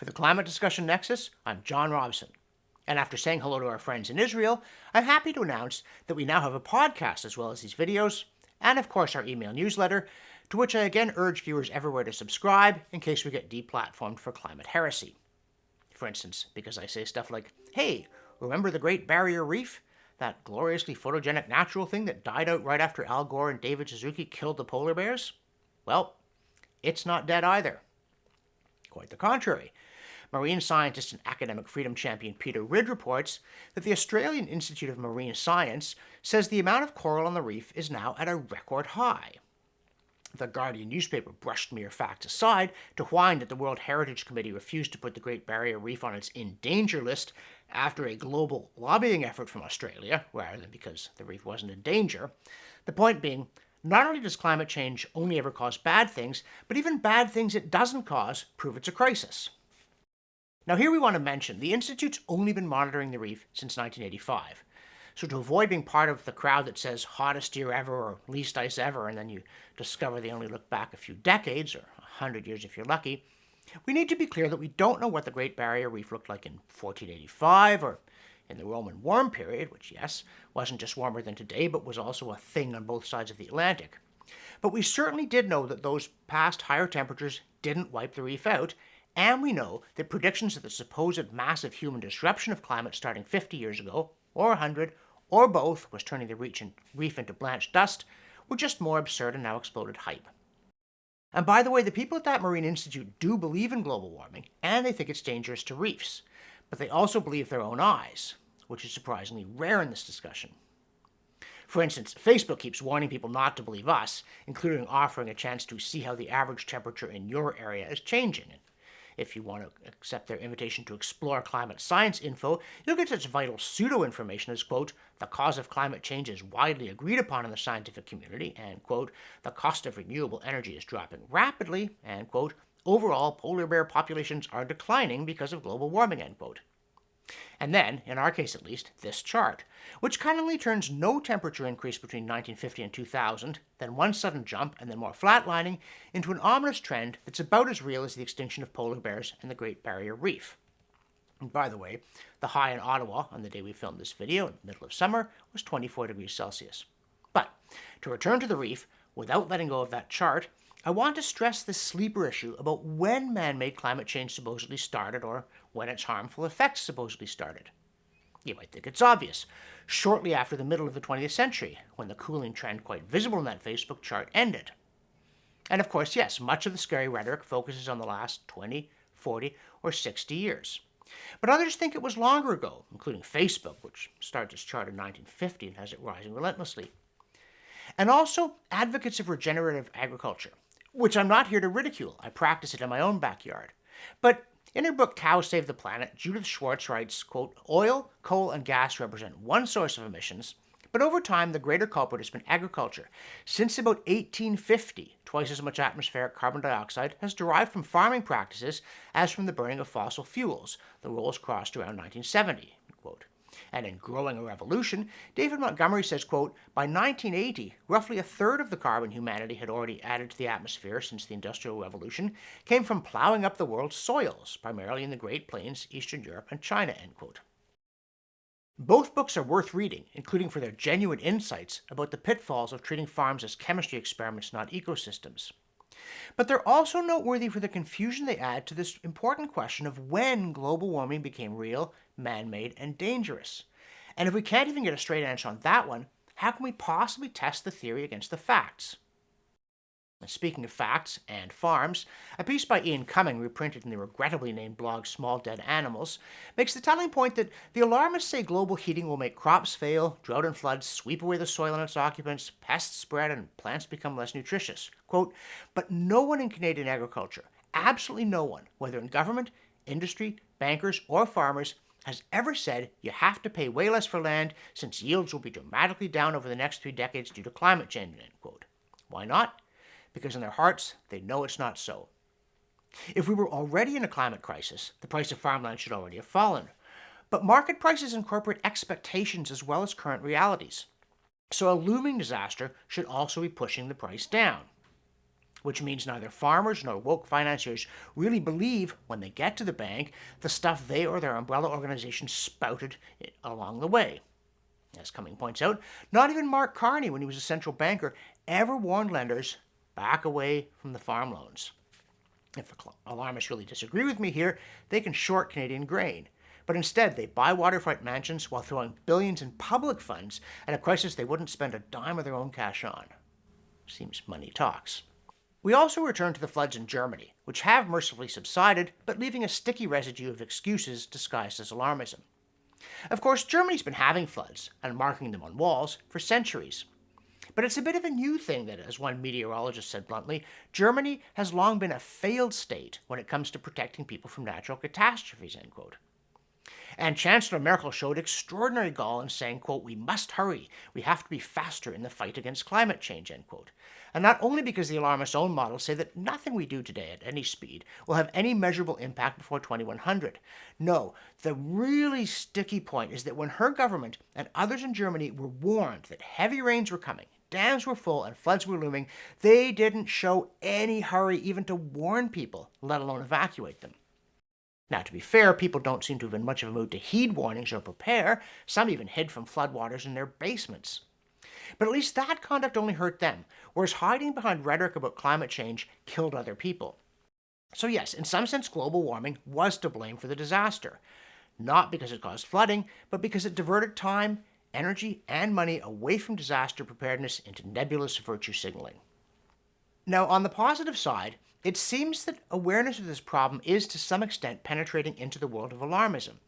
For the Climate Discussion Nexus, I'm John Robson. And after saying hello to our friends in Israel, I'm happy to announce that we now have a podcast as well as these videos, and of course our email newsletter, to which I again urge viewers everywhere to subscribe in case we get deplatformed for climate heresy. For instance, because I say stuff like, hey, remember the Great Barrier Reef? That gloriously photogenic natural thing that died out right after Al Gore and David Suzuki killed the polar bears? Well, it's not dead either. Quite the contrary. Marine scientist and academic freedom champion Peter Ridd reports that the Australian Institute of Marine Science says the amount of coral on the reef is now at a record high. The Guardian newspaper brushed mere facts aside to whine that the World Heritage Committee refused to put the Great Barrier Reef on its in danger list after a global lobbying effort from Australia, rather than because the reef wasn't in danger. The point being, not only does climate change only ever cause bad things, but even bad things it doesn't cause prove it's a crisis. Now here we want to mention, the Institute's only been monitoring the reef since 1985. So to avoid being part of the crowd that says hottest year ever or least ice ever, and then you discover they only look back a few decades, or 100 years if you're lucky, we need to be clear that we don't know what the Great Barrier Reef looked like in 1485, or in the Roman warm period, which, yes, wasn't just warmer than today, but was also a thing on both sides of the Atlantic. But we certainly did know that those past higher temperatures didn't wipe the reef out, and we know that predictions of the supposed massive human disruption of climate starting 50 years ago, or 100, or both, was turning the reef into blanched dust, were just more absurd and now exploded hype. And by the way, the people at that Marine Institute do believe in global warming, and they think it's dangerous to reefs, but they also believe their own eyes, which is surprisingly rare in this discussion. For instance, Facebook keeps warning people not to believe us, including offering a chance to see how the average temperature in your area is changing. If you want to accept their invitation to explore climate science info, you'll get such vital pseudo-information as, quote, the cause of climate change is widely agreed upon in the scientific community, and, quote, the cost of renewable energy is dropping rapidly, and, quote, overall polar bear populations are declining because of global warming, end quote. And then, in our case at least, this chart, which cunningly turns no temperature increase between 1950 and 2000, then one sudden jump and then more flatlining, into an ominous trend that's about as real as the extinction of polar bears and the Great Barrier Reef. And by the way, the high in Ottawa on the day we filmed this video, in the middle of summer, was 24 degrees Celsius. But, to return to the reef, without letting go of that chart, I want to stress this sleeper issue about when man-made climate change supposedly started, or when its harmful effects supposedly started. You might think it's obvious. Shortly after the middle of the 20th century, when the cooling trend quite visible in that Facebook chart ended. And of course, yes, much of the scary rhetoric focuses on the last 20, 40, or 60 years. But others think it was longer ago, including Facebook, which started its chart in 1950 and has it rising relentlessly. And also advocates of regenerative agriculture, which I'm not here to ridicule. I practice it in my own backyard. But in her book, Cows Save the Planet, Judith Schwartz writes, quote, oil, coal, and gas represent one source of emissions, but over time the greater culprit has been agriculture. Since about 1850, twice as much atmospheric carbon dioxide has derived from farming practices as from the burning of fossil fuels. The roles crossed around 1970, quote. And in Growing a Revolution, David Montgomery says, quote, by 1980, roughly a third of the carbon humanity had already added to the atmosphere since the Industrial Revolution came from plowing up the world's soils, primarily in the Great Plains, Eastern Europe, and China, end quote. Both books are worth reading, including for their genuine insights about the pitfalls of treating farms as chemistry experiments, not ecosystems. But they're also noteworthy for the confusion they add to this important question of when global warming became real, man-made, and dangerous. And if we can't even get a straight answer on that one, how can we possibly test the theory against the facts? And speaking of facts and farms, a piece by Ian Cumming, reprinted in the regrettably named blog Small Dead Animals, makes the telling point that the alarmists say global heating will make crops fail, drought and floods sweep away the soil and its occupants, pests spread, and plants become less nutritious. Quote, but no one in Canadian agriculture, absolutely no one, whether in government, industry, bankers, or farmers, has ever said you have to pay way less for land since yields will be dramatically down over the next 3 decades due to climate change, end quote. Why not? Because in their hearts, they know it's not so. If we were already in a climate crisis, the price of farmland should already have fallen. But market prices incorporate expectations as well as current realities. So a looming disaster should also be pushing the price down. which means neither farmers nor woke financiers really believe, when they get to the bank, the stuff they or their umbrella organization spouted along the way. As Cumming points out, not even Mark Carney, when he was a central banker, ever warned lenders, back away from the farm loans. If the alarmists really disagree with me here, they can short Canadian grain. But instead, they buy waterfront mansions while throwing billions in public funds at a crisis they wouldn't spend a dime of their own cash on. Seems money talks. We also return to the floods in Germany, which have mercifully subsided, but leaving a sticky residue of excuses disguised as alarmism. Of course, Germany's been having floods, and marking them on walls, for centuries. But it's a bit of a new thing that, as one meteorologist said bluntly, Germany has long been a failed state when it comes to protecting people from natural catastrophes, end quote. And Chancellor Merkel showed extraordinary gall in saying, quote, "We must hurry. We have to be faster in the fight against climate change," end quote. And not only because the alarmists' own models say that nothing we do today at any speed will have any measurable impact before 2100. No, the really sticky point is that when her government and others in Germany were warned that heavy rains were coming, dams were full, and floods were looming, they didn't show any hurry even to warn people, let alone evacuate them. Now, to be fair, people don't seem to have been much of a mood to heed warnings or prepare. Some even hid from floodwaters in their basements. But at least that conduct only hurt them, whereas hiding behind rhetoric about climate change killed other people. So yes, in some sense, global warming was to blame for the disaster. Not because it caused flooding, but because it diverted time, energy, and money away from disaster preparedness into nebulous virtue signaling. Now, on the positive side, it seems that awareness of this problem is to some extent penetrating into the world of alarmism.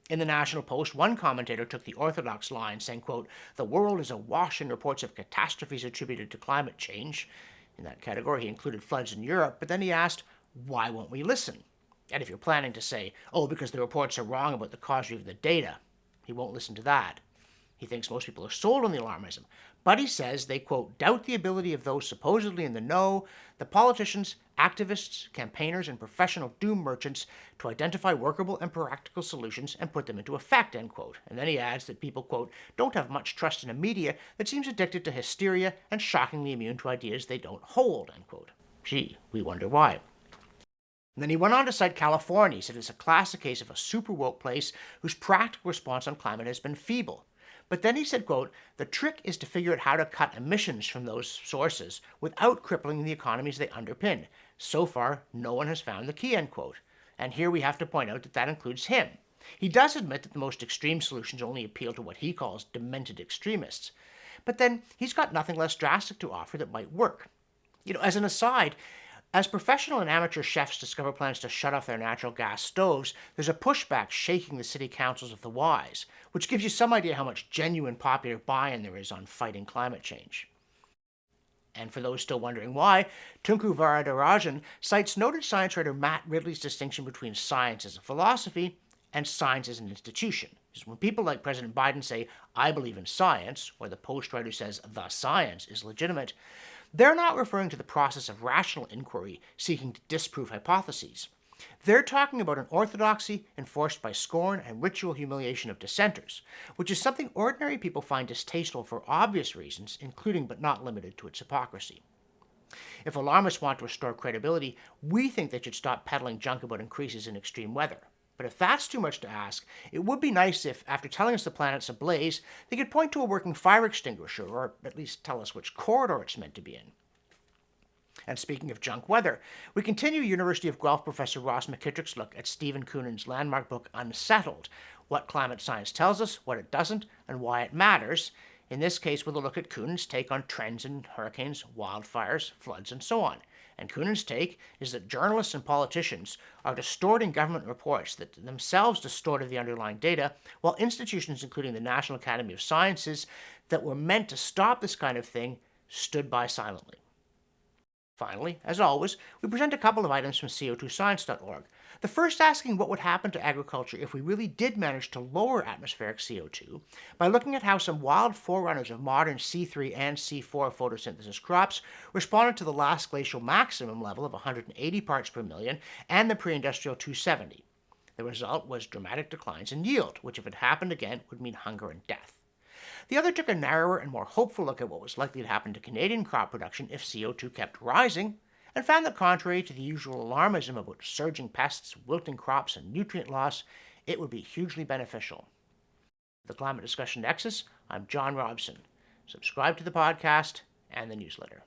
In the National Post, one commentator took the orthodox line saying, quote, "The world is awash in reports of catastrophes attributed to climate change." In that category, he included floods in Europe, but then he asked, why won't we listen? And if you're planning to say, oh, because the reports are wrong about the causery of the data, he won't listen to that. He thinks most people are sold on the alarmism, but he says they, quote, "doubt the ability of those supposedly in the know, the politicians, activists, campaigners, and professional doom merchants to identify workable and practical solutions and put them into effect," end quote. And then he adds that people, quote, "don't have much trust in a media that seems addicted to hysteria and shockingly immune to ideas they don't hold," end quote. Gee, we wonder why. And then he went on to cite California. He said it's a classic case of a super woke place whose practical response on climate has been feeble. But then he said, quote, "The trick is to figure out how to cut emissions from those sources without crippling the economies they underpin. So far, no one has found the key," end quote. And here we have to point out that that includes him. He does admit that the most extreme solutions only appeal to what he calls demented extremists. But then he's got nothing less drastic to offer that might work. As an aside, as professional and amateur chefs discover plans to shut off their natural gas stoves, there's a pushback shaking the city councils of the wise, which gives you some idea how much genuine popular buy-in there is on fighting climate change. And for those still wondering why, Tunku Varadarajan cites noted science writer Matt Ridley's distinction between science as a philosophy and science as an institution. Because when people like President Biden say, "I believe in science," or the Post writer says, "the science is legitimate," they're not referring to the process of rational inquiry seeking to disprove hypotheses. They're talking about an orthodoxy enforced by scorn and ritual humiliation of dissenters, which is something ordinary people find distasteful for obvious reasons, including but not limited to its hypocrisy. If alarmists want to restore credibility, we think they should stop peddling junk about increases in extreme weather. But if that's too much to ask, it would be nice if, after telling us the planet's ablaze, they could point to a working fire extinguisher, or at least tell us which corridor it's meant to be in. And speaking of junk weather, we continue University of Guelph professor Ross McKittrick's look at Stephen Coonan's landmark book Unsettled, What Climate Science Tells Us, What It Doesn't, and Why It Matters, in this case with a look at Coonan's take on trends in hurricanes, wildfires, floods, and so on. And Coonan's take is that journalists and politicians are distorting government reports that themselves distorted the underlying data, while institutions, including the National Academy of Sciences, that were meant to stop this kind of thing, stood by silently. Finally, as always, we present a couple of items from co2science.org. The first asking what would happen to agriculture if we really did manage to lower atmospheric CO2 by looking at how some wild forerunners of modern C3 and C4 photosynthesis crops responded to the last glacial maximum level of 180 parts per million and the pre-industrial 270. The result was dramatic declines in yield, which if it happened again would mean hunger and death. The other took a narrower and more hopeful look at what was likely to happen to Canadian crop production if CO2 kept rising, and found that contrary to the usual alarmism about surging pests, wilting crops, and nutrient loss, it would be hugely beneficial. For the Climate Discussion Nexus, I'm John Robson. Subscribe to the podcast and the newsletter.